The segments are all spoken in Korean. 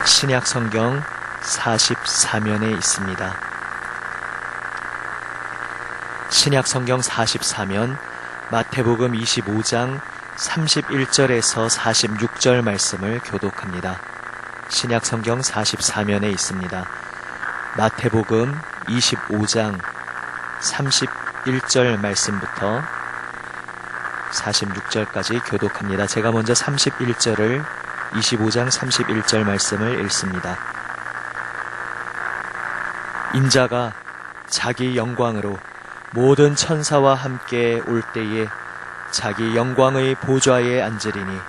신약 성경 44면에 있습니다. 신약 성경 44면 마태복음 25장 31절에서 46절 말씀을 교독합니다. 신약 성경 44면에 있습니다. 마태복음 25장 31절 말씀부터 46절까지 교독합니다. 제가 먼저 31절을 25장 31절 말씀을 읽습니다. 인자가 자기 영광으로 모든 천사와 함께 올 때에 자기 영광의 보좌에 앉으리니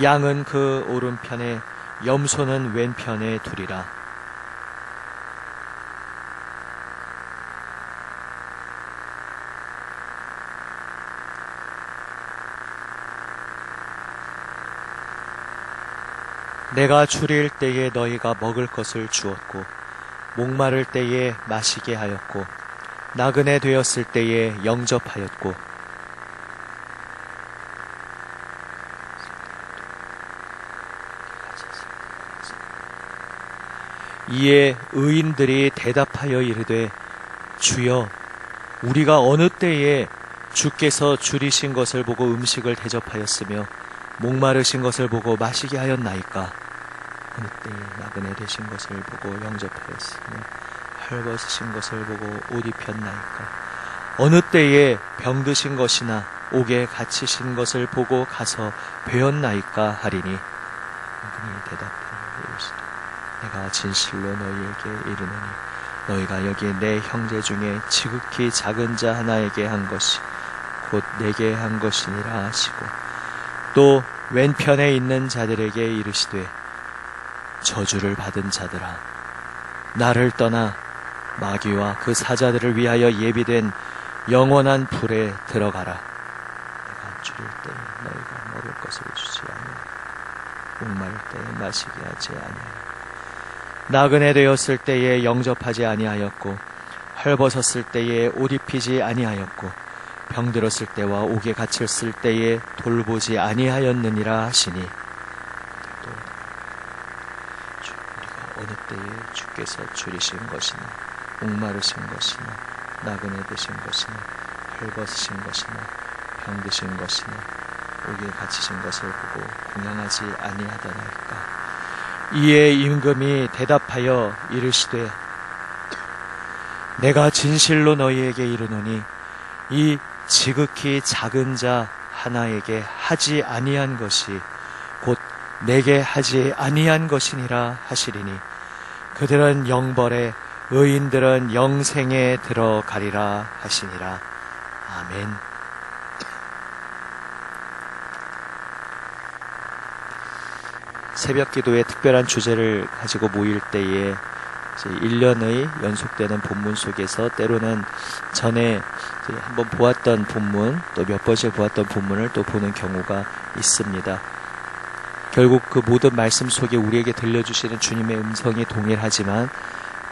양은 그 오른편에 염소는 왼편에 두리라. 내가 주릴 때에 너희가 먹을 것을 주었고 목마를 때에 마시게 하였고 나그네 되었을 때에 영접하였고 이에 의인들이 대답하여 이르되 주여 우리가 어느 때에 주께서 줄이신 것을 보고 음식을 대접하였으며 목마르신 것을 보고 마시게 하였나이까? 어느 때에 나그네 되신 것을 보고 영접하였으며 헐벗으신 것을 보고 옷 입혔나이까? 어느 때에 병드신 것이나 옥에 갇히신 것을 보고 가서 배웠나이까? 하리니 그분이 대답하여 이르시되 내가 진실로 너희에게 이르노니 너희가 여기 내 형제 중에 지극히 작은 자 하나에게 한 것이 곧 내게 한 것이니라 하시고 또 왼편에 있는 자들에게 이르시되 저주를 받은 자들아 나를 떠나 마귀와 그 사자들을 위하여 예비된 영원한 불에 들어가라. 내가 줄일 때에 너희가 먹을 것을 주지 아니하고 목마를 때에 마시게 하지 아니하고 나그네 되었을 때에 영접하지 아니하였고 헐벗었을 때에 옷 입히지 아니하였고 병들었을 때와 옥에 갇혔을 때에 돌보지 아니하였느니라 하시니 또 우리가 어느 때에 주께서 줄이신 것이나 목마르신 것이나 나그네 되신 것이나 헐벗으신 것이나 병드신 것이나 옥에 갇히신 것을 보고 공양하지 아니하더나이까. 이에 임금이 대답하여 이르시되 내가 진실로 너희에게 이르노니 이 지극히 작은 자 하나에게 하지 아니한 것이 곧 내게 하지 아니한 것이니라 하시리니 그들은 영벌에 의인들은 영생에 들어가리라 하시니라. 아멘. 새벽 기도의 특별한 주제를 가지고 모일 때에 1년의 연속되는 본문 속에서 때로는 전에 한번 보았던 본문 또 몇 번씩 보았던 본문을 또 보는 경우가 있습니다. 결국 그 모든 말씀 속에 우리에게 들려주시는 주님의 음성이 동일하지만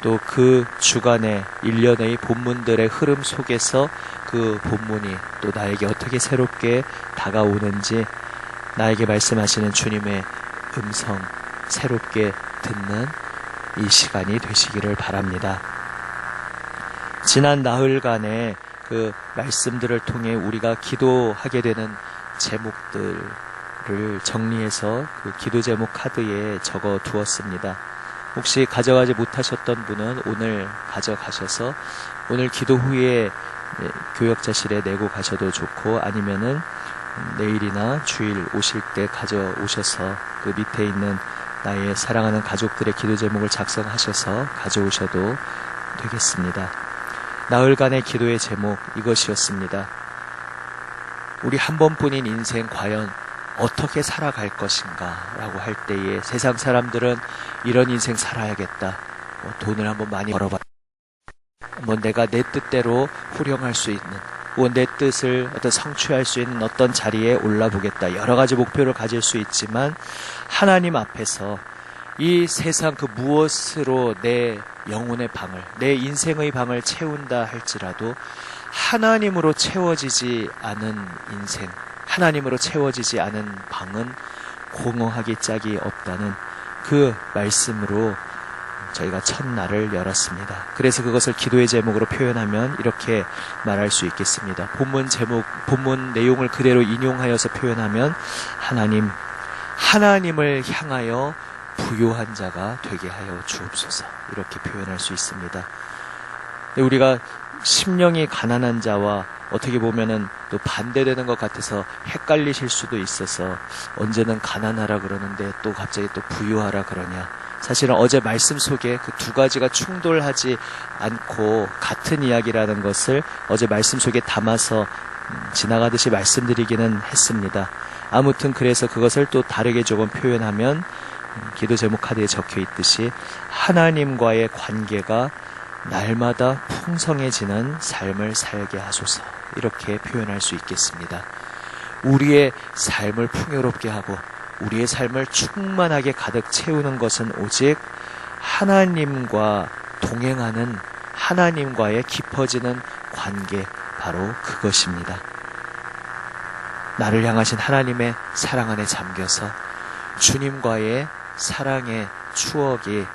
또 그 주간의 1년의 본문들의 흐름 속에서 그 본문이 또 나에게 어떻게 새롭게 다가오는지 나에게 말씀하시는 주님의 음성 새롭게 듣는 이 시간이 되시기를 바랍니다. 지난 나흘간의 그 말씀들을 통해 우리가 기도하게 되는 제목들을 정리해서 그 기도 제목 카드에 적어 두었습니다. 혹시 가져가지 못하셨던 분은 오늘 가져가셔서 오늘 기도 후에 교역자실에 내고 가셔도 좋고 아니면은 내일이나 주일 오실 때 가져오셔서 그 밑에 있는 나의 사랑하는 가족들의 기도 제목을 작성하셔서 가져오셔도 되겠습니다. 나흘간의 기도의 제목 이것이었습니다. 우리 한 번뿐인 인생 과연 어떻게 살아갈 것인가 라고 할 때에 세상 사람들은 이런 인생 살아야겠다. 돈을 한번 많이 벌어봐. 내가 내 뜻대로 후령할 수 있는 내 뜻을 성취할 수 있는 어떤 자리에 올라보겠다. 여러 가지 목표를 가질 수 있지만 하나님 앞에서 이 세상 그 무엇으로 내 영혼의 방을, 내 인생의 방을 채운다 할지라도 하나님으로 채워지지 않은 인생, 하나님으로 채워지지 않은 방은 공허하기 짝이 없다는 그 말씀으로 저희가 첫날을 열었습니다. 그래서 그것을 기도의 제목으로 표현하면 이렇게 말할 수 있겠습니다. 본문 내용을 그대로 인용하여서 표현하면 하나님을 향하여 부요한 자가 되게 하여 주옵소서, 이렇게 표현할 수 있습니다. 우리가 심령이 가난한 자와 어떻게 보면은 또 반대되는 것 같아서 헷갈리실 수도 있어서 언제는 가난하라 그러는데 또 갑자기 또 부유하라 그러냐. 사실은 어제 말씀 속에 그 두 가지가 충돌하지 않고 같은 이야기라는 것을 어제 말씀 속에 담아서 지나가듯이 말씀드리기는 했습니다. 아무튼 그래서 그것을 또 다르게 조금 표현하면 기도 제목 카드에 적혀 있듯이 하나님과의 관계가 날마다 풍성해지는 삶을 살게 하소서, 이렇게 표현할 수 있겠습니다. 우리의 삶을 풍요롭게 하고 우리의 삶을 충만하게 가득 채우는 것은 오직 하나님과 동행하는, 하나님과의 깊어지는 관계, 바로 그것입니다. 나를 향하신 하나님의 사랑 안에 잠겨서 주님과의 사랑의 추억이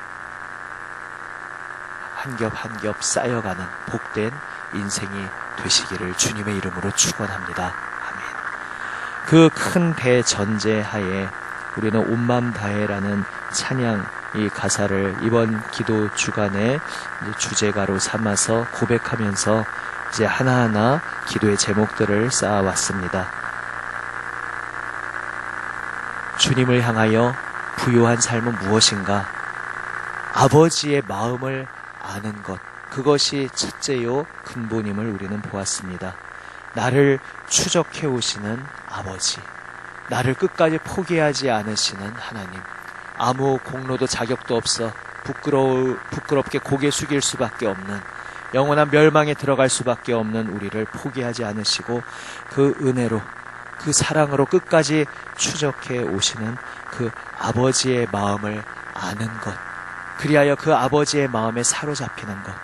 한 겹 한 겹 쌓여가는 복된 인생이 되시기를 주님의 이름으로 축원합니다. 아멘. 그 큰 대전제 하에 우리는 온 마음 다해라는 찬양, 이 가사를 이번 기도 주간에 주제가로 삼아서 고백하면서 이제 하나하나 기도의 제목들을 쌓아왔습니다. 주님을 향하여 부요한 삶은 무엇인가? 아버지의 마음을 아는 것, 그것이 첫째요 근본임을 우리는 보았습니다. 나를 추적해 오시는 아버지, 나를 끝까지 포기하지 않으시는 하나님, 아무 공로도 자격도 없어 부끄럽게 고개 숙일 수밖에 없는, 영원한 멸망에 들어갈 수밖에 없는 우리를 포기하지 않으시고 그 은혜로, 그 사랑으로 끝까지 추적해 오시는 그 아버지의 마음을 아는 것, 그리하여 그 아버지의 마음에 사로잡히는 것,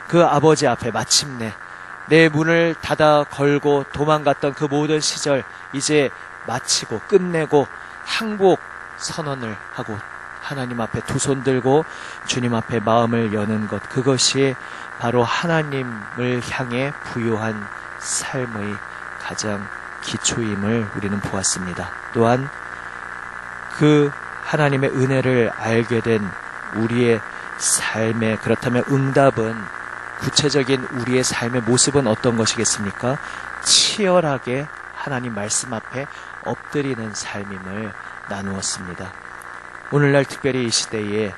그 아버지 앞에 마침내 내 문을 닫아 걸고 도망갔던 그 모든 시절 이제 마치고 끝내고 항복 선언을 하고 하나님 앞에 두 손 들고 주님 앞에 마음을 여는 것, 그것이 바로 하나님을 향해 부요한 삶의 가장 기초임을 우리는 보았습니다. 또한 그 하나님의 은혜를 알게 된 우리의 삶에, 그렇다면 응답은, 구체적인 우리의 삶의 모습은 어떤 것이겠습니까? 치열하게 하나님 말씀 앞에 엎드리는 삶임을 나누었습니다. 오늘날 특별히 이 시대에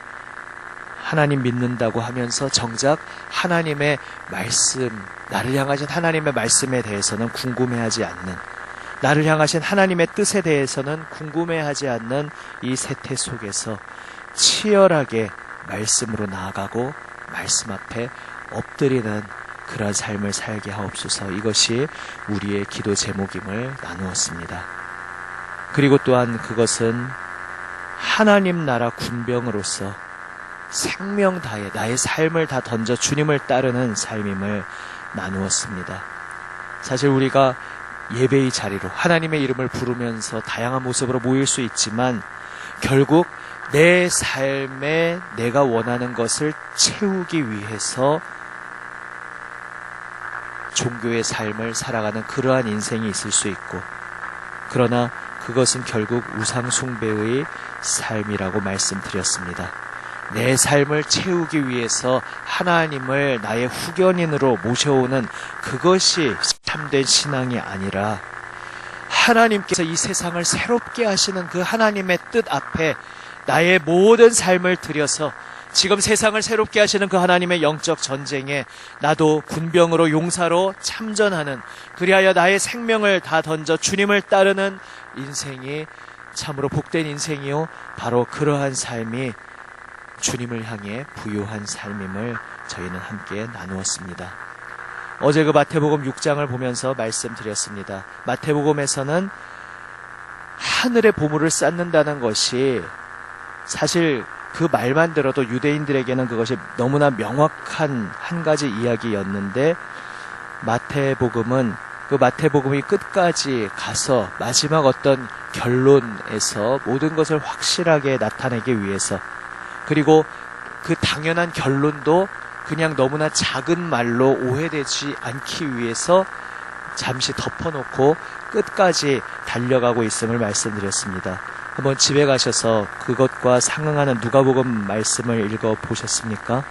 하나님 믿는다고 하면서 정작 하나님의 말씀, 나를 향하신 하나님의 말씀에 대해서는 궁금해하지 않는, 나를 향하신 하나님의 뜻에 대해서는 궁금해하지 않는 이 세태 속에서 치열하게 말씀으로 나아가고 말씀 앞에 엎드리는 그런 삶을 살게 하옵소서, 이것이 우리의 기도 제목임을 나누었습니다. 그리고 또한 그것은 하나님 나라 군병으로서 생명 다해 나의 삶을 다 던져 주님을 따르는 삶임을 나누었습니다. 사실 우리가 예배의 자리로 하나님의 이름을 부르면서 다양한 모습으로 모일 수 있지만 결국 내 삶에 내가 원하는 것을 채우기 위해서 종교의 삶을 살아가는 그러한 인생이 있을 수 있고, 그러나 그것은 결국 우상숭배의 삶이라고 말씀드렸습니다. 내 삶을 채우기 위해서 하나님을 나의 후견인으로 모셔오는 그것이 참된 신앙이 아니라, 하나님께서 이 세상을 새롭게 하시는 그 하나님의 뜻 앞에 나의 모든 삶을 들여서 지금 세상을 새롭게 하시는 그 하나님의 영적 전쟁에 나도 군병으로 용사로 참전하는, 그리하여 나의 생명을 다 던져 주님을 따르는 인생이 참으로 복된 인생이요, 바로 그러한 삶이 주님을 향해 부요한 삶임을 저희는 함께 나누었습니다. 어제 그 마태복음 6장을 보면서 말씀드렸습니다. 마태복음에서는 하늘의 보물을 쌓는다는 것이 사실 그 말만 들어도 유대인들에게는 그것이 너무나 명확한 한 가지 이야기였는데, 마태복음은 그 마태복음이 끝까지 가서 마지막 어떤 결론에서 모든 것을 확실하게 나타내기 위해서, 그리고 그 당연한 결론도 그냥 너무나 작은 말로 오해되지 않기 위해서 잠시 덮어놓고 끝까지 달려가고 있음을 말씀드렸습니다. 한번 집에 가셔서 그것과 상응하는 누가복음 말씀을 읽어보셨습니까?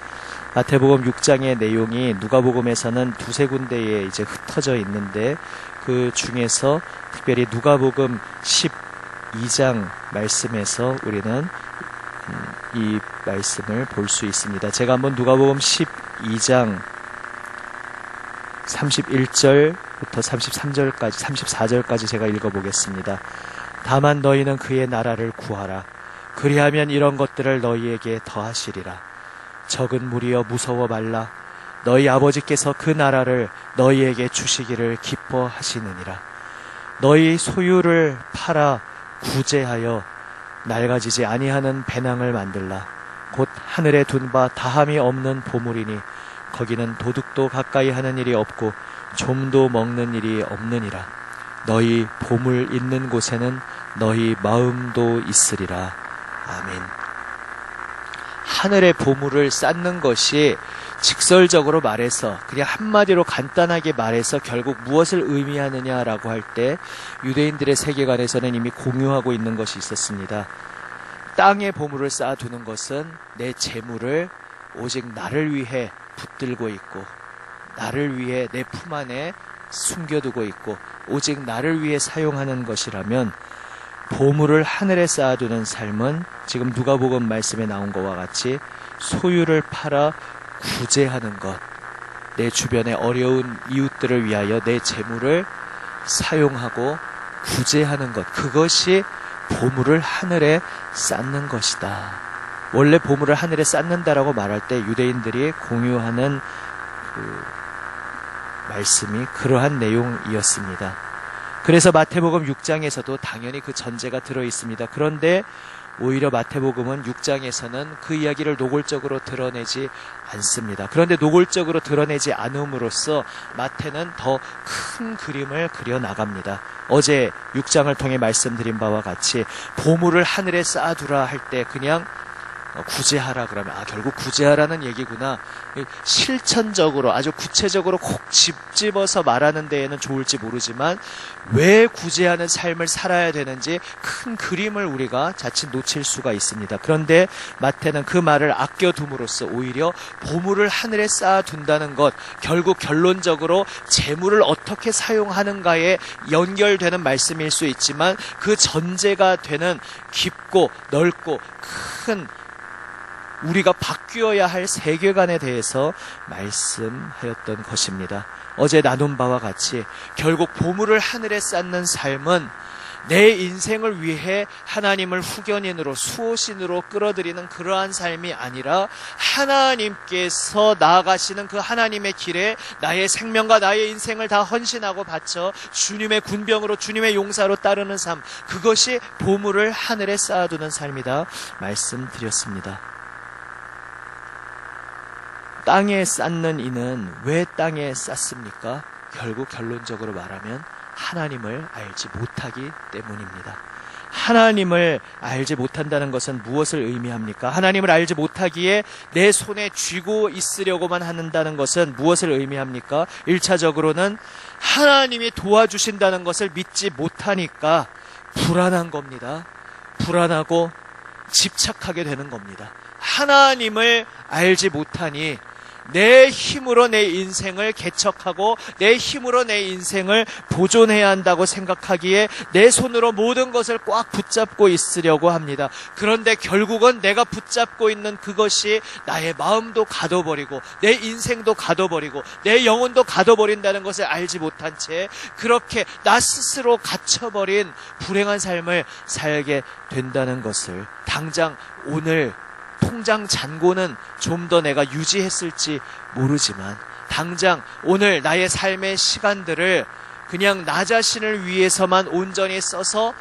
마태복음 6장의 내용이 누가복음에서는 두세 군데에 이제 흩어져 있는데, 그 중에서 특별히 누가복음 12장 말씀에서 우리는 이 말씀을 볼 수 있습니다. 제가 한번 누가복음 12장 31절부터 33절까지, 34절까지 제가 읽어보겠습니다. 다만 너희는 그의 나라를 구하라. 그리하면 이런 것들을 너희에게 더하시리라. 적은 무리여 무서워 말라. 너희 아버지께서 그 나라를 너희에게 주시기를 기뻐하시느니라. 너희 소유를 팔아 구제하여 낡아지지 아니하는 배낭을 만들라. 곧 하늘에 둔 바 다함이 없는 보물이니 거기는 도둑도 가까이 하는 일이 없고 좀도 먹는 일이 없느니라. 너희 보물 있는 곳에는 너희 마음도 있으리라. 아멘. 하늘의 보물을 쌓는 것이 직설적으로 말해서, 그냥 한마디로 간단하게 말해서 결국 무엇을 의미하느냐라고 할 때 유대인들의 세계관에서는 이미 공유하고 있는 것이 있었습니다. 땅에 보물을 쌓아두는 것은 내 재물을 오직 나를 위해 붙들고 있고, 나를 위해 내 품 안에 숨겨두고 있고, 오직 나를 위해 사용하는 것이라면, 보물을 하늘에 쌓아두는 삶은 지금 누가복음 말씀에 나온 것과 같이 소유를 팔아 구제하는 것, 내 주변의 어려운 이웃들을 위하여 내 재물을 사용하고 구제하는 것, 그것이 보물을 하늘에 쌓는 것이다. 원래 보물을 하늘에 쌓는다라고 말할 때 유대인들이 공유하는 그 말씀이 그러한 내용이었습니다. 그래서 마태복음 6장에서도 당연히 그 전제가 들어 있습니다. 그런데 오히려 마태복음은 6장에서는 그 이야기를 노골적으로 드러내지 않습니다. 그런데 노골적으로 드러내지 않음으로써 마태는 더 큰 그림을 그려나갑니다. 어제 6장을 통해 말씀드린 바와 같이 보물을 하늘에 쌓아두라 할 때 그냥 구제하라 그러면 결국 구제하라는 얘기구나. 실천적으로 아주 구체적으로 콕 집어서 말하는 데에는 좋을지 모르지만 왜 구제하는 삶을 살아야 되는지 큰 그림을 우리가 자칫 놓칠 수가 있습니다. 그런데 마태는 그 말을 아껴둠으로써 오히려 보물을 하늘에 쌓아둔다는 것, 결국 결론적으로 재물을 어떻게 사용하는가에 연결되는 말씀일 수 있지만 그 전제가 되는 깊고 넓고 큰 우리가 바뀌어야 할 세계관에 대해서 말씀하였던 것입니다. 어제 나눈 바와 같이 결국 보물을 하늘에 쌓는 삶은 내 인생을 위해 하나님을 후견인으로 수호신으로 끌어들이는 그러한 삶이 아니라 하나님께서 나아가시는 그 하나님의 길에 나의 생명과 나의 인생을 다 헌신하고 바쳐 주님의 군병으로 주님의 용사로 따르는 삶, 그것이 보물을 하늘에 쌓아두는 삶이다 말씀드렸습니다. 땅에 쌓는 이는 왜 땅에 쌓습니까? 결국 결론적으로 말하면 하나님을 알지 못하기 때문입니다. 하나님을 알지 못한다는 것은 무엇을 의미합니까? 하나님을 알지 못하기에 내 손에 쥐고 있으려고만 한다는 것은 무엇을 의미합니까? 1차적으로는 하나님이 도와주신다는 것을 믿지 못하니까 불안한 겁니다. 불안하고 집착하게 되는 겁니다. 하나님을 알지 못하니 내 힘으로 내 인생을 개척하고 내 힘으로 내 인생을 보존해야 한다고 생각하기에 내 손으로 모든 것을 꽉 붙잡고 있으려고 합니다. 그런데 결국은 내가 붙잡고 있는 그것이 나의 마음도 가둬버리고 내 인생도 가둬버리고 내 영혼도 가둬버린다는 것을 알지 못한 채 그렇게 나 스스로 갇혀버린 불행한 삶을 살게 된다는 것을 당장 오늘 통장 잔고는 좀 더 내가 유지했을지 모르지만 당장 오늘 나의 삶의 시간들을 그냥 나 자신을 위해서만 온전히 써서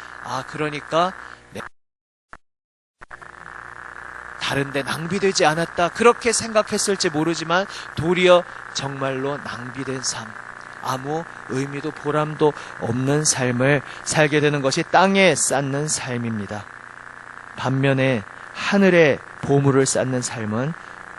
그러니까 다른 데 낭비되지 않았다 그렇게 생각했을지 모르지만 도리어 정말로 낭비된 삶, 아무 의미도 보람도 없는 삶을 살게 되는 것이 땅에 쌓는 삶입니다. 반면에 하늘에 보물을 쌓는 삶은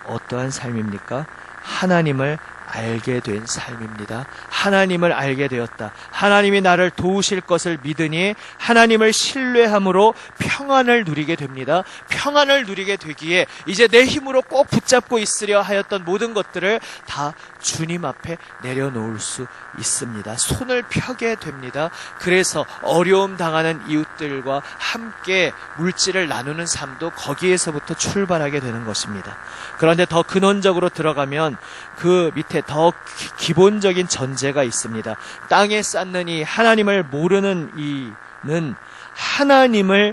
어떠한 삶입니까? 하나님을 알게 된 삶입니다. 하나님을 알게 되었다. 하나님이 나를 도우실 것을 믿으니 하나님을 신뢰함으로 평안을 누리게 됩니다. 평안을 누리게 되기에 이제 내 힘으로 꼭 붙잡고 있으려 하였던 모든 것들을 다 주님 앞에 내려놓을 수 있습니다. 손을 펴게 됩니다. 그래서 어려움 당하는 이웃들과 함께 물질을 나누는 삶도 거기에서부터 출발하게 되는 것입니다. 그런데 더 근원적으로 들어가면 그 밑에 더 기본적인 전제가 있습니다. 땅에 쌓는 이 하나님을 모르는 이는 하나님을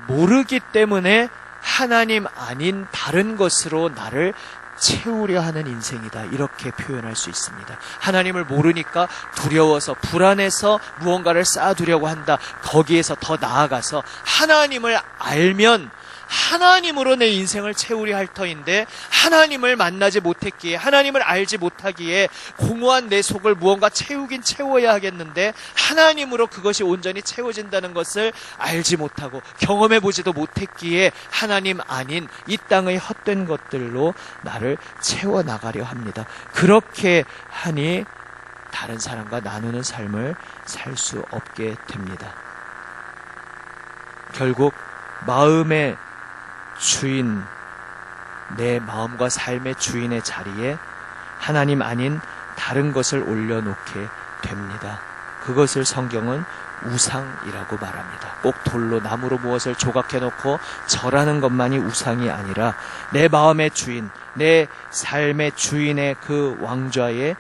모르기 때문에 하나님 아닌 다른 것으로 나를 채우려 하는 인생이다. 이렇게 표현할 수 있습니다. 하나님을 모르니까 두려워서 불안해서 무언가를 쌓아두려고 한다. 거기에서 더 나아가서 하나님을 알면 하나님으로 내 인생을 채우려 할 터인데 하나님을 만나지 못했기에 하나님을 알지 못하기에 공허한 내 속을 무언가 채우긴 채워야 하겠는데 하나님으로 그것이 온전히 채워진다는 것을 알지 못하고 경험해보지도 못했기에 하나님 아닌 이 땅의 헛된 것들로 나를 채워나가려 합니다. 그렇게 하니 다른 사람과 나누는 삶을 살 수 없게 됩니다. 결국 마음의 주인, 내 마음과 삶의 주인의 자리에 하나님 아닌 다른 것을 올려놓게 됩니다. 그것을 성경은 우상이라고 말합니다. 꼭 돌로 나무로 무엇을 조각해놓고 절하는 것만이 우상이 아니라 내 마음의 주인, 내 삶의 주인의 그 왕좌에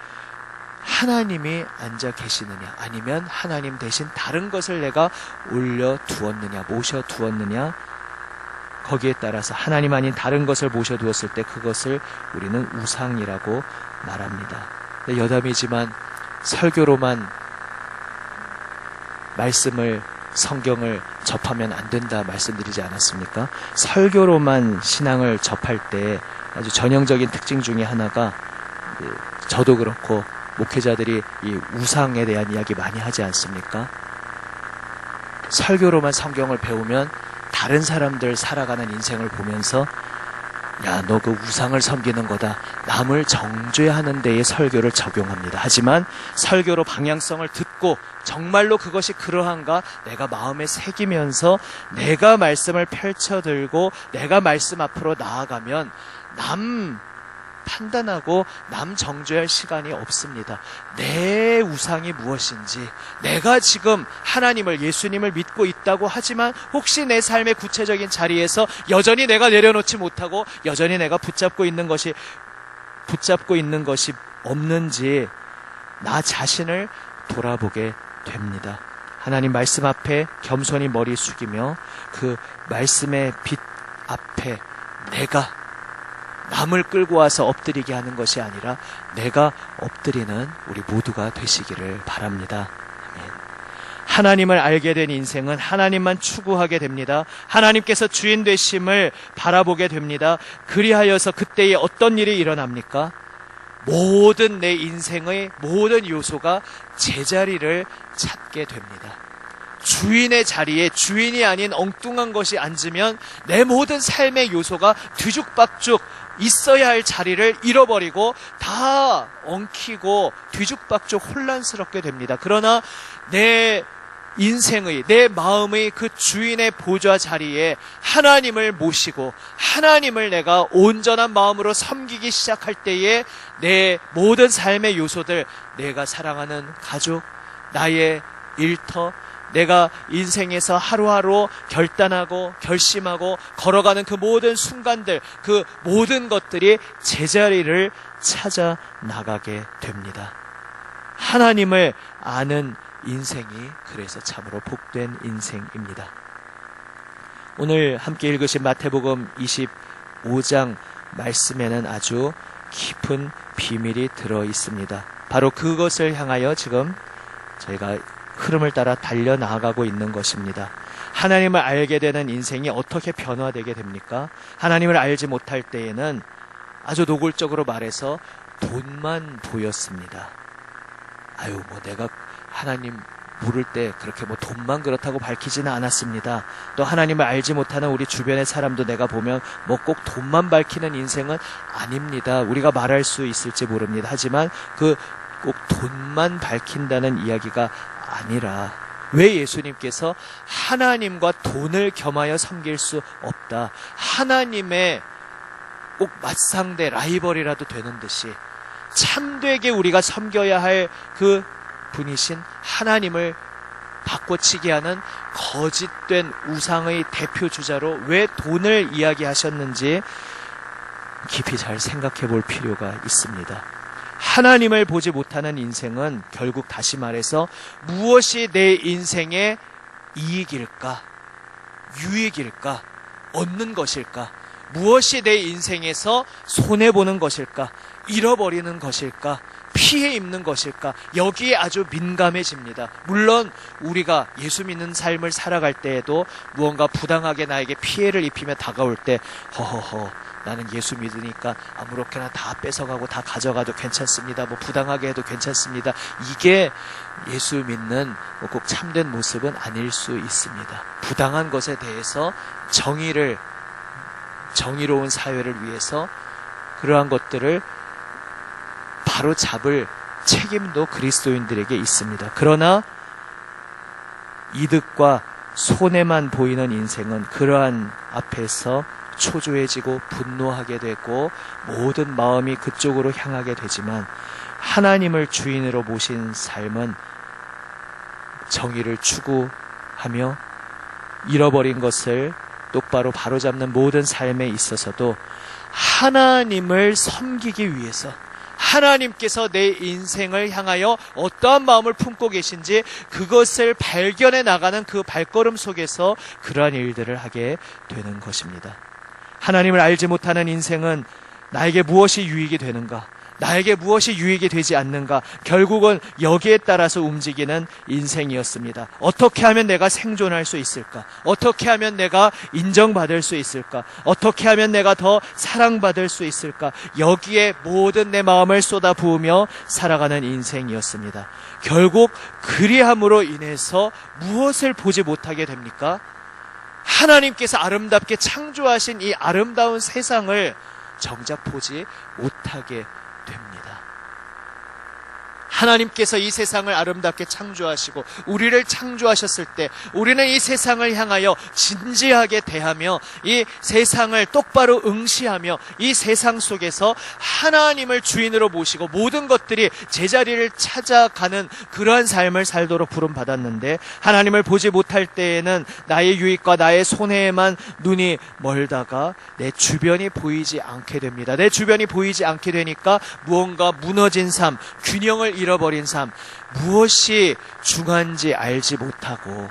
하나님이 앉아 계시느냐 아니면 하나님 대신 다른 것을 내가 올려두었느냐 모셔두었느냐, 거기에 따라서 하나님 아닌 다른 것을 모셔두었을 때 그것을 우리는 우상이라고 말합니다. 여담이지만 설교로만 말씀을, 성경을 접하면 안 된다 말씀드리지 않았습니까? 설교로만 신앙을 접할 때 아주 전형적인 특징 중에 하나가, 저도 그렇고 목회자들이 이 우상에 대한 이야기 많이 하지 않습니까? 설교로만 성경을 배우면 다른 사람들 살아가는 인생을 보면서 야, 너 그 우상을 섬기는 거다. 남을 정죄하는 데에 설교를 적용합니다. 하지만 설교로 방향성을 듣고 정말로 그것이 그러한가 내가 마음에 새기면서 내가 말씀을 펼쳐들고 내가 말씀 앞으로 나아가면 남 판단하고 남 정죄할 시간이 없습니다. 내 우상이 무엇인지, 내가 지금 하나님을, 예수님을 믿고 있다고 하지만 혹시 내 삶의 구체적인 자리에서 여전히 내가 내려놓지 못하고 여전히 내가 붙잡고 있는 것이 없는지 나 자신을 돌아보게 됩니다. 하나님 말씀 앞에 겸손히 머리 숙이며 그 말씀의 빛 앞에 내가 남을 끌고 와서 엎드리게 하는 것이 아니라 내가 엎드리는 우리 모두가 되시기를 바랍니다. 아멘. 하나님을 알게 된 인생은 하나님만 추구하게 됩니다. 하나님께서 주인 되심을 바라보게 됩니다. 그리하여서 그때에 어떤 일이 일어납니까? 모든 내 인생의 모든 요소가 제자리를 찾게 됩니다. 주인의 자리에 주인이 아닌 엉뚱한 것이 앉으면 내 모든 삶의 요소가 뒤죽박죽 있어야 할 자리를 잃어버리고 다 엉키고 뒤죽박죽 혼란스럽게 됩니다. 그러나 내 인생의, 내 마음의 그 주인의 보좌 자리에 하나님을 모시고 하나님을 내가 온전한 마음으로 섬기기 시작할 때에 내 모든 삶의 요소들, 내가 사랑하는 가족, 나의 일터, 내가 인생에서 하루하루 결단하고 결심하고 걸어가는 그 모든 순간들, 그 모든 것들이 제자리를 찾아 나가게 됩니다. 하나님을 아는 인생이 그래서 참으로 복된 인생입니다. 오늘 함께 읽으신 마태복음 25장 말씀에는 아주 깊은 비밀이 들어 있습니다. 바로 그것을 향하여 지금 저희가 흐름을 따라 달려나가고 있는 것입니다. 하나님을 알게 되는 인생이 어떻게 변화되게 됩니까? 하나님을 알지 못할 때에는 아주 노골적으로 말해서 돈만 보였습니다. 아유, 뭐 내가 하나님 물을 때 그렇게 뭐 돈만 그렇다고 밝히지는 않았습니다. 또 하나님을 알지 못하는 우리 주변의 사람도 내가 보면 뭐 꼭 돈만 밝히는 인생은 아닙니다. 우리가 말할 수 있을지 모릅니다. 하지만 그 꼭 돈만 밝힌다는 이야기가 아니라, 왜 예수님께서 하나님과 돈을 겸하여 섬길 수 없다, 하나님의 꼭 맞상대 라이벌이라도 되는 듯이 참되게 우리가 섬겨야 할 그 분이신 하나님을 바꿔치기 하는 거짓된 우상의 대표 주자로 왜 돈을 이야기하셨는지 깊이 잘 생각해 볼 필요가 있습니다. 하나님을 보지 못하는 인생은 결국 다시 말해서 무엇이 내 인생의 이익일까, 유익일까, 얻는 것일까, 무엇이 내 인생에서 손해보는 것일까, 잃어버리는 것일까, 피해 입는 것일까, 여기에 아주 민감해집니다. 물론 우리가 예수 믿는 삶을 살아갈 때에도 무언가 부당하게 나에게 피해를 입히며 다가올 때 허허허, 나는 예수 믿으니까 아무렇게나 다 뺏어가고 다 가져가도 괜찮습니다, 뭐 부당하게 해도 괜찮습니다, 이게 예수 믿는 꼭 참된 모습은 아닐 수 있습니다. 부당한 것에 대해서 정의로운 사회를 위해서 그러한 것들을 바로 잡을 책임도 그리스도인들에게 있습니다. 그러나 이득과 손해만 보이는 인생은 그러한 앞에서 초조해지고 분노하게 되고 모든 마음이 그쪽으로 향하게 되지만, 하나님을 주인으로 모신 삶은 정의를 추구하며 잃어버린 것을 똑바로 바로잡는 모든 삶에 있어서도 하나님을 섬기기 위해서, 하나님께서 내 인생을 향하여 어떠한 마음을 품고 계신지 그것을 발견해 나가는 그 발걸음 속에서 그러한 일들을 하게 되는 것입니다. 하나님을 알지 못하는 인생은 나에게 무엇이 유익이 되는가, 나에게 무엇이 유익이 되지 않는가, 결국은 여기에 따라서 움직이는 인생이었습니다. 어떻게 하면 내가 생존할 수 있을까? 어떻게 하면 내가 인정받을 수 있을까? 어떻게 하면 내가 더 사랑받을 수 있을까? 여기에 모든 내 마음을 쏟아부으며 살아가는 인생이었습니다. 결국 그리함으로 인해서 무엇을 보지 못하게 됩니까? 하나님께서 아름답게 창조하신 이 아름다운 세상을 정작 보지 못하게 됩니다. 하나님께서 이 세상을 아름답게 창조하시고 우리를 창조하셨을 때 우리는 이 세상을 향하여 진지하게 대하며 이 세상을 똑바로 응시하며 이 세상 속에서 하나님을 주인으로 모시고 모든 것들이 제자리를 찾아가는 그러한 삶을 살도록 부름받았는데, 하나님을 보지 못할 때에는 나의 유익과 나의 손해에만 눈이 멀다가 내 주변이 보이지 않게 됩니다. 내 주변이 보이지 않게 되니까 무언가 무너진 삶, 균형을 잃어버린 삶, 무엇이 중요한지 알지 못하고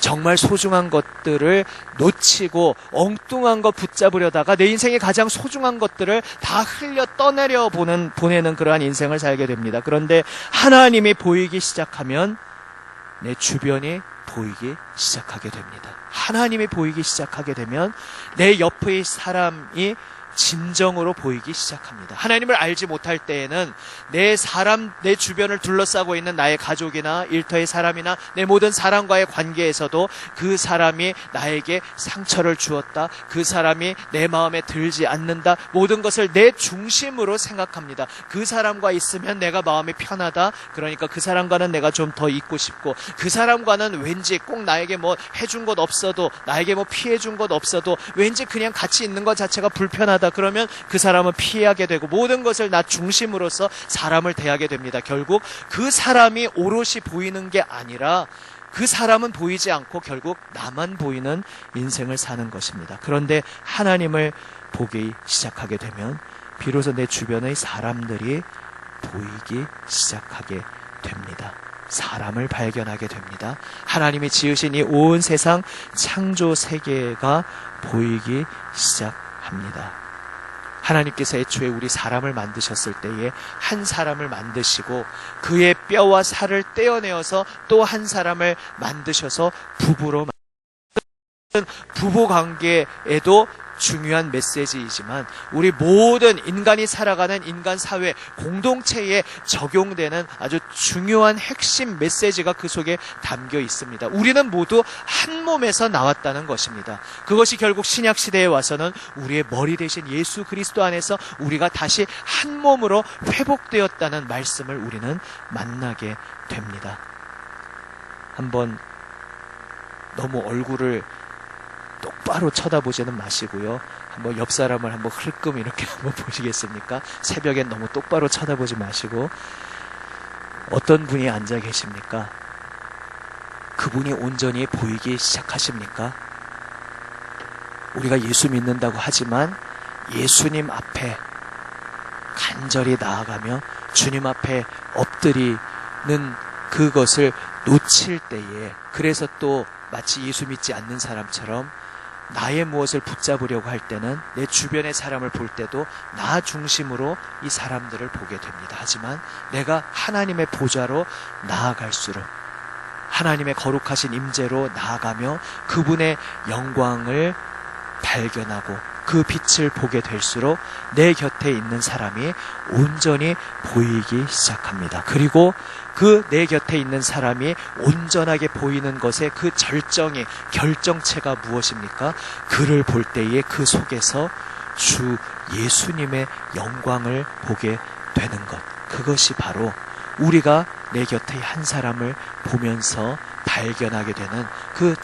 정말 소중한 것들을 놓치고 엉뚱한 것 붙잡으려다가 내 인생의 가장 소중한 것들을 다 흘려 떠내려 보내는 그러한 인생을 살게 됩니다. 그런데 하나님이 보이기 시작하면 내 주변이 보이기 시작하게 됩니다. 하나님이 보이기 시작하게 되면 내 옆의 사람이 진정으로 보이기 시작합니다. 하나님을 알지 못할 때에는 내 주변을 둘러싸고 있는 나의 가족이나 일터의 사람이나 내 모든 사람과의 관계에서도 그 사람이 나에게 상처를 주었다, 그 사람이 내 마음에 들지 않는다, 모든 것을 내 중심으로 생각합니다. 그 사람과 있으면 내가 마음이 편하다, 그러니까 그 사람과는 내가 좀 더 있고 싶고, 그 사람과는 왠지 꼭 나에게 뭐 해준 것 없어도, 나에게 뭐 피해준 것 없어도 왠지 그냥 같이 있는 것 자체가 불편하다, 그러면 그 사람은 피하게 되고 모든 것을 나 중심으로서 사람을 대하게 됩니다. 결국 그 사람이 오롯이 보이는 게 아니라 그 사람은 보이지 않고 결국 나만 보이는 인생을 사는 것입니다. 그런데 하나님을 보기 시작하게 되면 비로소 내 주변의 사람들이 보이기 시작하게 됩니다. 사람을 발견하게 됩니다. 하나님이 지으신 이 온 세상 창조 세계가 보이기 시작합니다. 하나님께서 애초에 우리 사람을 만드셨을 때에 한 사람을 만드시고 그의 뼈와 살을 떼어내어서 또 한 사람을 만드셔서 부부로 부부 관계에도 중요한 메시지이지만 우리 모든 인간이 살아가는 인간 사회 공동체에 적용되는 아주 중요한 핵심 메시지가 그 속에 담겨 있습니다. 우리는 모두 한 몸에서 나왔다는 것입니다. 그것이 결국 신약 시대에 와서는 우리의 머리 대신 예수 그리스도 안에서 우리가 다시 한 몸으로 회복되었다는 말씀을 우리는 만나게 됩니다. 한번 너무 얼굴을 똑바로 쳐다보지는 마시고요. 한번 옆 사람을 한번 흘끔 이렇게 한번 보시겠습니까? 새벽엔 너무 똑바로 쳐다보지 마시고, 어떤 분이 앉아 계십니까? 그분이 온전히 보이기 시작하십니까? 우리가 예수 믿는다고 하지만 예수님 앞에 간절히 나아가며 주님 앞에 엎드리는 그것을 놓칠 때에, 그래서 또 마치 예수 믿지 않는 사람처럼 나의 무엇을 붙잡으려고 할 때는 내 주변의 사람을 볼 때도 나 중심으로 이 사람들을 보게 됩니다. 하지만 내가 하나님의 보좌로 나아갈수록, 하나님의 거룩하신 임재로 나아가며 그분의 영광을 발견하고 그 빛을 보게 될수록 내 곁에 있는 사람이 온전히 보이기 시작합니다. 그리고 그 내 곁에 있는 사람이 온전하게 보이는 것의 그 결정체가 무엇입니까? 그를 볼 때에 그 속에서 주 예수님의 영광을 보게 되는 것. 그것이 바로 우리가 내 곁의 한 사람을 보면서 발견하게 되는 그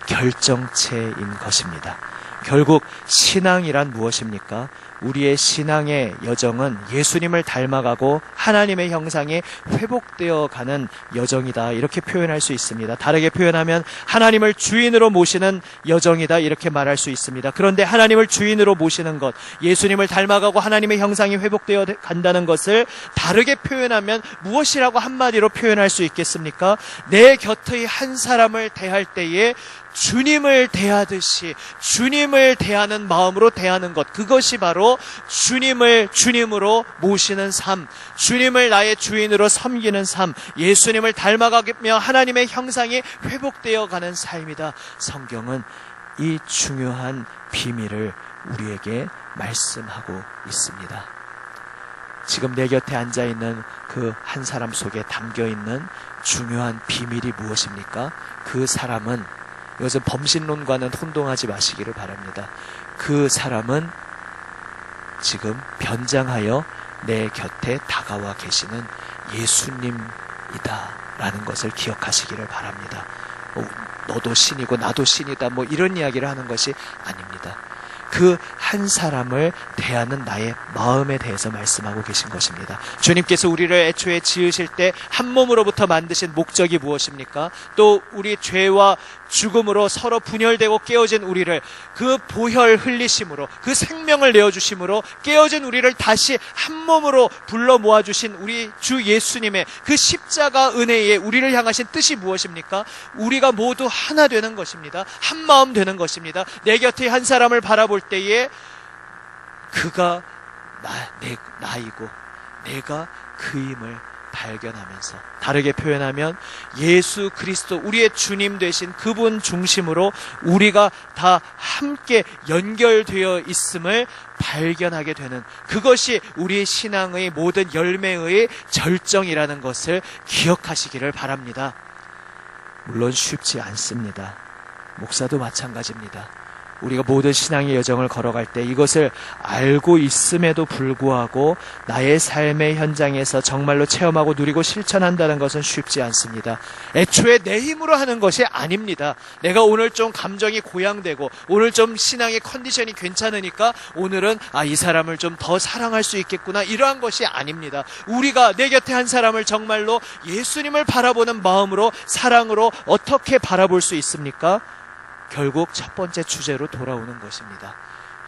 결정체인 것입니다. 결국 신앙이란 무엇입니까? 우리의 신앙의 여정은 예수님을 닮아가고 하나님의 형상이 회복되어 가는 여정이다, 이렇게 표현할 수 있습니다. 다르게 표현하면 하나님을 주인으로 모시는 여정이다, 이렇게 말할 수 있습니다. 그런데 하나님을 주인으로 모시는 것, 예수님을 닮아가고 하나님의 형상이 회복되어 간다는 것을 다르게 표현하면 무엇이라고 한마디로 표현할 수 있겠습니까? 내 곁의 한 사람을 대할 때에 주님을 대하듯이 주님을 대하는 마음으로 대하는 것, 그것이 바로 주님을 주님으로 모시는 삶, 주님을 나의 주인으로 섬기는 삶, 예수님을 닮아가며 하나님의 형상이 회복되어 가는 삶이다. 성경은 이 중요한 비밀을 우리에게 말씀하고 있습니다. 지금 내 곁에 앉아있는 그 한 사람 속에 담겨있는 중요한 비밀이 무엇입니까? 그 사람은, 이것은 범신론과는 혼동하지 마시기를 바랍니다. 그 사람은 지금 변장하여 내 곁에 다가와 계시는 예수님이다 라는 것을 기억하시기를 바랍니다. 너도 신이고 나도 신이다, 뭐 이런 이야기를 하는 것이 아닙니다. 그 한 사람을 대하는 나의 마음에 대해서 말씀하고 계신 것입니다. 주님께서 우리를 애초에 지으실 때 한 몸으로부터 만드신 목적이 무엇입니까? 또 우리 죄와 죽음으로 서로 분열되고 깨어진 우리를 그 보혈 흘리심으로, 그 생명을 내어주심으로 깨어진 우리를 다시 한 몸으로 불러 모아주신 우리 주 예수님의 그 십자가 은혜에 우리를 향하신 뜻이 무엇입니까? 우리가 모두 하나 되는 것입니다. 한 마음 되는 것입니다. 내 곁에 한 사람을 바라볼 때에 그가 나이고 내가 그임을 발견하면서, 다르게 표현하면 예수 그리스도 우리의 주님 되신 그분 중심으로 우리가 다 함께 연결되어 있음을 발견하게 되는, 그것이 우리 신앙의 모든 열매의 절정이라는 것을 기억하시기를 바랍니다. 물론 쉽지 않습니다. 목사도 마찬가지입니다. 우리가 모든 신앙의 여정을 걸어갈 때 이것을 알고 있음에도 불구하고 나의 삶의 현장에서 정말로 체험하고 누리고 실천한다는 것은 쉽지 않습니다. 애초에 내 힘으로 하는 것이 아닙니다. 내가 오늘 좀 감정이 고양되고 오늘 좀 신앙의 컨디션이 괜찮으니까 오늘은 이 사람을 좀 더 사랑할 수 있겠구나, 이러한 것이 아닙니다. 우리가 내 곁에 한 사람을 정말로 예수님을 바라보는 마음으로, 사랑으로 어떻게 바라볼 수 있습니까? 결국 첫 번째 주제로 돌아오는 것입니다.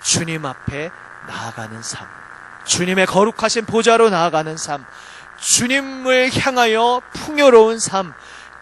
주님 앞에 나아가는 삶, 주님의 거룩하신 보좌로 나아가는 삶, 주님을 향하여 풍요로운 삶,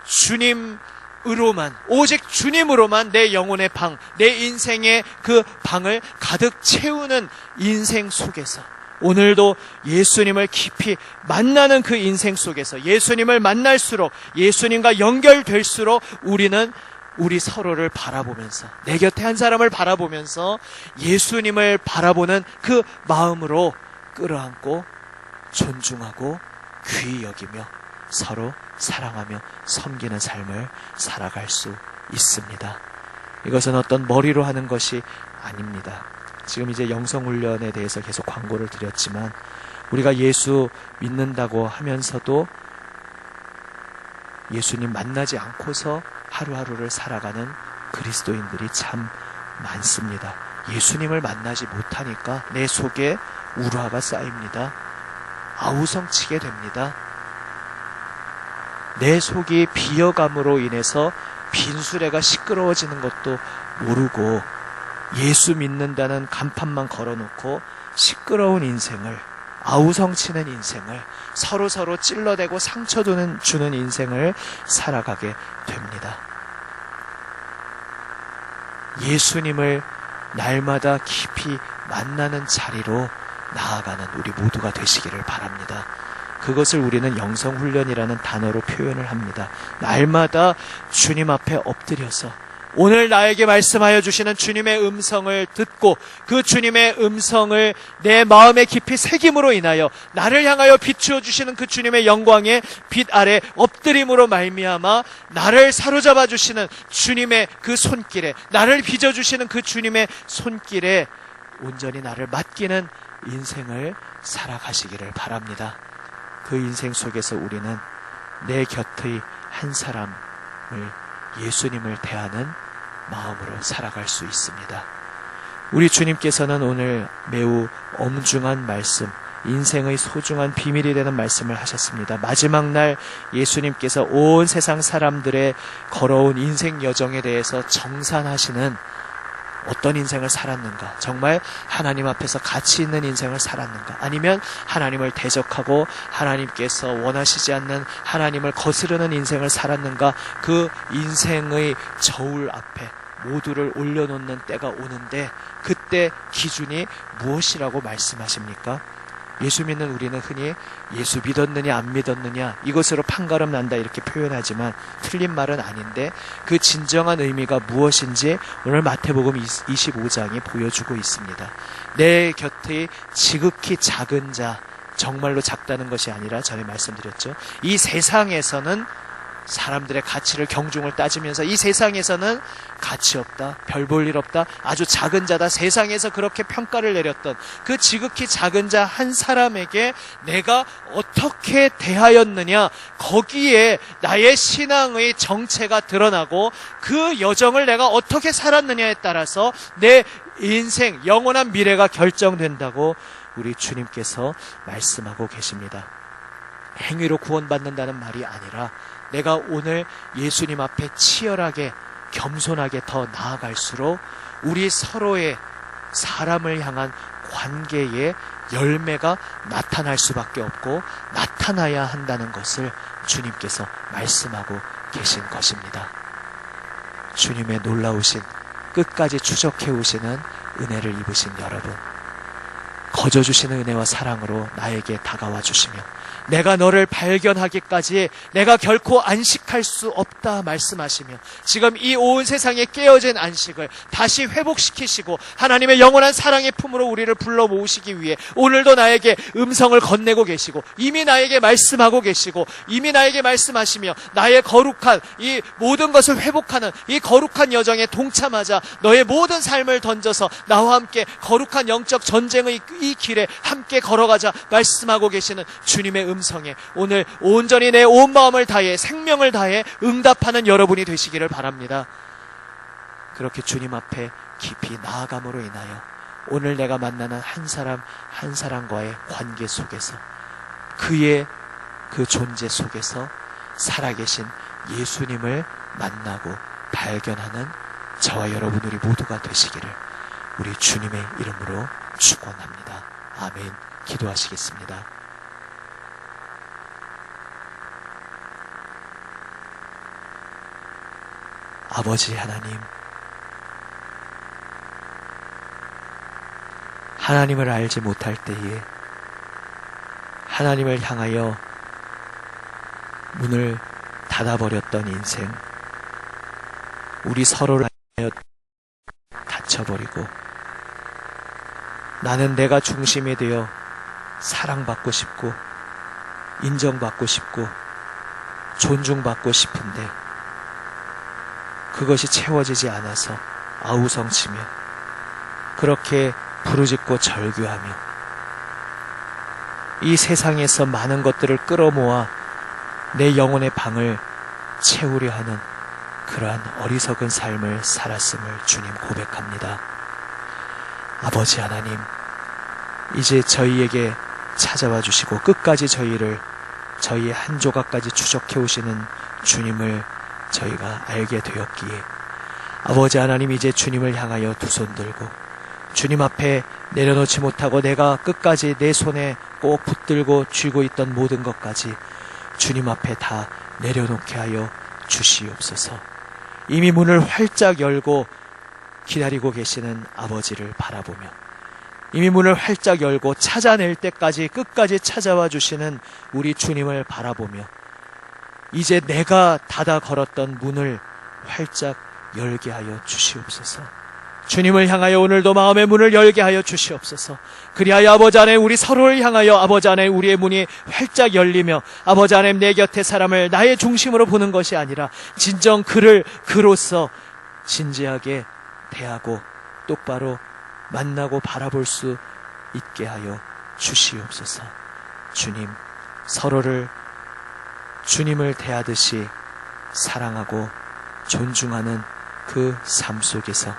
주님으로만, 오직 주님으로만 내 영혼의 방, 내 인생의 그 방을 가득 채우는 인생 속에서, 오늘도 예수님을 깊이 만나는 그 인생 속에서 예수님을 만날수록, 예수님과 연결될수록 우리는 우리 서로를 바라보면서, 내 곁에 한 사람을 바라보면서 예수님을 바라보는 그 마음으로 끌어안고 존중하고 귀히 여기며 서로 사랑하며 섬기는 삶을 살아갈 수 있습니다. 이것은 어떤 머리로 하는 것이 아닙니다. 지금 이제 영성훈련에 대해서 계속 광고를 드렸지만, 우리가 예수 믿는다고 하면서도 예수님 만나지 않고서 하루하루를 살아가는 그리스도인들이 참 많습니다. 예수님을 만나지 못하니까 내 속에 우라가 쌓입니다. 아우성치게 됩니다. 내 속이 비어감으로 인해서 빈수레가 시끄러워지는 것도 모르고 예수 믿는다는 간판만 걸어놓고 시끄러운 인생을, 아우성치는 인생을, 서로 찔러대고 상처 주는 인생을 살아가게 됩니다. 예수님을 날마다 깊이 만나는 자리로 나아가는 우리 모두가 되시기를 바랍니다. 그것을 우리는 영성훈련이라는 단어로 표현을 합니다. 날마다 주님 앞에 엎드려서 오늘 나에게 말씀하여 주시는 주님의 음성을 듣고 그 주님의 음성을 내 마음에 깊이 새김으로 인하여 나를 향하여 비추어 주시는 그 주님의 영광의 빛 아래 엎드림으로 말미암아 나를 사로잡아 주시는 주님의 그 손길에, 나를 빚어 주시는 그 주님의 손길에 온전히 나를 맡기는 인생을 살아가시기를 바랍니다. 그 인생 속에서 우리는 내 곁의 한 사람을, 예수님을 대하는 마음으로 살아갈 수 있습니다. 우리 주님께서는 오늘 매우 엄중한 말씀, 인생의 소중한 비밀이 되는 말씀을 하셨습니다. 마지막 날 예수님께서 온 세상 사람들의 걸어온 인생 여정에 대해서 정산하시는, 어떤 인생을 살았는가, 정말 하나님 앞에서 가치 있는 인생을 살았는가, 아니면 하나님을 대적하고 하나님께서 원하시지 않는, 하나님을 거스르는 인생을 살았는가, 그 인생의 저울 앞에 모두를 올려놓는 때가 오는데 그때 기준이 무엇이라고 말씀하십니까? 예수 믿는 우리는 흔히 예수 믿었느냐 안 믿었느냐 이것으로 판가름 난다 이렇게 표현하지만 틀린 말은 아닌데, 그 진정한 의미가 무엇인지 오늘 마태복음 25장이 보여주고 있습니다. 내 곁에 지극히 작은 자, 정말로 작다는 것이 아니라 전에 말씀드렸죠. 이 세상에서는 사람들의 가치를, 경중을 따지면서 이 세상에서는 가치 없다, 별 볼 일 없다, 아주 작은 자다, 세상에서 그렇게 평가를 내렸던 그 지극히 작은 자 한 사람에게 내가 어떻게 대하였느냐, 거기에 나의 신앙의 정체가 드러나고 그 여정을 내가 어떻게 살았느냐에 따라서 내 인생, 영원한 미래가 결정된다고 우리 주님께서 말씀하고 계십니다. 행위로 구원받는다는 말이 아니라 내가 오늘 예수님 앞에 치열하게 겸손하게 더 나아갈수록 우리 서로의 사람을 향한 관계의 열매가 나타날 수밖에 없고 나타나야 한다는 것을 주님께서 말씀하고 계신 것입니다. 주님의 놀라우신, 끝까지 추적해 오시는 은혜를 입으신 여러분, 거저 주시는 은혜와 사랑으로 나에게 다가와 주시며 내가 너를 발견하기까지 내가 결코 안식할 수 없다 말씀하시며 지금 이 온 세상에 깨어진 안식을 다시 회복시키시고 하나님의 영원한 사랑의 품으로 우리를 불러 모으시기 위해 오늘도 나에게 음성을 건네고 계시고 이미 나에게 말씀하고 계시고 이미 나에게 말씀하시며 나의 거룩한 이 모든 것을 회복하는 이 거룩한 여정에 동참하자, 너의 모든 삶을 던져서 나와 함께 거룩한 영적 전쟁의 이 길에 함께 걸어가자 말씀하고 계시는 주님의 음성에 오늘 온전히 내 온 마음을 다해 생명을 다해 응답하는 여러분이 되시기를 바랍니다. 그렇게 주님 앞에 깊이 나아감으로 인하여 오늘 내가 만나는 한 사람 한 사람과의 관계 속에서, 그의 그 존재 속에서 살아계신 예수님을 만나고 발견하는 저와 여러분 우리 모두가 되시기를 우리 주님의 이름으로 축원합니다. 아멘. 기도하시겠습니다. 아버지 하나님, 하나님을 알지 못할 때에 하나님을 향하여 문을 닫아버렸던 인생, 우리 서로를 하여 다쳐버리고 나는 내가 중심이 되어 사랑받고 싶고 인정받고 싶고 존중받고 싶은데 그것이 채워지지 않아서 아우성치며 그렇게 부르짖고 절규하며 이 세상에서 많은 것들을 끌어모아 내 영혼의 방을 채우려 하는 그러한 어리석은 삶을 살았음을 주님 고백합니다. 아버지 하나님, 이제 저희에게 찾아와 주시고 끝까지 저희의 한 조각까지 추적해 오시는 주님을 저희가 알게 되었기에 아버지 하나님, 이제 주님을 향하여 두 손 들고 주님 앞에 내려놓지 못하고 내가 끝까지 내 손에 꼭 붙들고 쥐고 있던 모든 것까지 주님 앞에 다 내려놓게 하여 주시옵소서. 이미 문을 활짝 열고 기다리고 계시는 아버지를 바라보며 이미 문을 활짝 열고 찾아낼 때까지 끝까지 찾아와 주시는 우리 주님을 바라보며 이제 내가 닫아 걸었던 문을 활짝 열게 하여 주시옵소서. 주님을 향하여 오늘도 마음의 문을 열게 하여 주시옵소서. 그리하여 아버지 하나님, 우리 서로를 향하여 아버지 하나님, 우리의 문이 활짝 열리며 아버지 하나님, 내 곁의 사람을 나의 중심으로 보는 것이 아니라 진정 그를 그로서 진지하게 대하고 똑바로 만나고 바라볼 수 있게 하여 주시옵소서. 주님, 서로를 주님을 대하듯이 사랑하고 존중하는 그 삶 속에서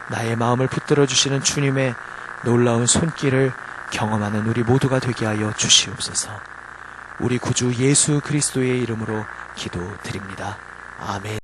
나의 마음을 붙들어 주시는 주님의 놀라운 손길을 경험하는 우리 모두가 되게 하여 주시옵소서. 우리 구주 예수 그리스도의 이름으로 기도드립니다. 아멘.